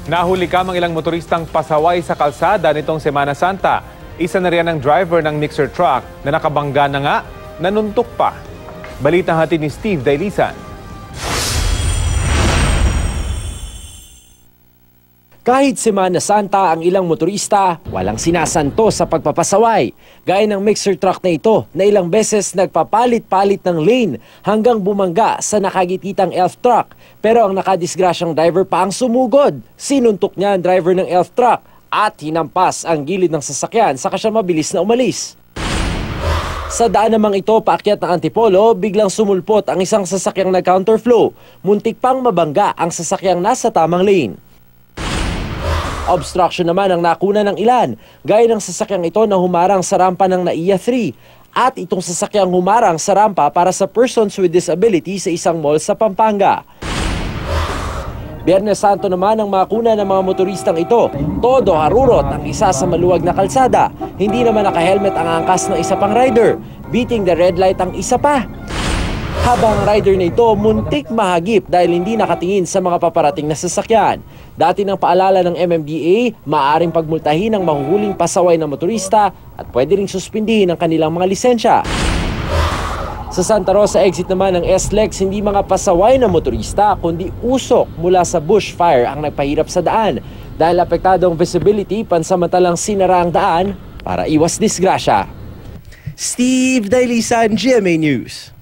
Nahuli ang ilang motoristang pasaway sa kalsada nitong Semana Santa. Isa na riyan ang driver ng mixer truck na nakabangga na nga, nanuntok pa. Balita hatid ni Steve Dailisan. Kahit Semana Santa ang ilang motorista, walang sinasanto sa pagpapasaway. Gaya ng mixer truck na ito na ilang beses nagpapalit-palit ng lane hanggang bumangga sa nakagititang elf truck. Pero ang nakadisgrasyang driver pa ang sumugod. Sinuntok niya ang driver ng elf truck at hinampas ang gilid ng sasakyan saka siya mabilis na umalis. Sa daan namang ito, paakyat ng Antipolo, biglang sumulpot ang isang sasakyang nag-counterflow. Muntik pang mabangga ang sasakyang nasa tamang lane. Obstruction naman ang nakuna ng ilan, gaya ng sasakyang ito na humarang sa rampa ng NAIA 3 at itong sasakyang humarang sa rampa para sa persons with disability sa isang mall sa Pampanga. Biyernes Santo naman ang makuna ng mga motoristang ito. Todo harurot ang isa sa maluwag na kalsada. Hindi naman naka-helmet ang angkas ng isa pang rider. Beating the red light ang isa pa. Habang rider na ito muntik mahagip dahil hindi nakatingin sa mga paparating na sasakyan. Dati ng paalala ng MMDA, maaaring pagmultahin ang mahuhuling pasaway ng motorista at pwede ring suspindihin ang kanilang mga lisensya. Sa Santa Rosa exit naman ng SLEX, hindi mga pasaway na motorista kundi usok mula sa bushfire ang nagpahirap sa daan. Dahil apektado ang visibility, pansamantalang sinara ang daan para iwas disgrasya. Steve Dailisan, GMA News.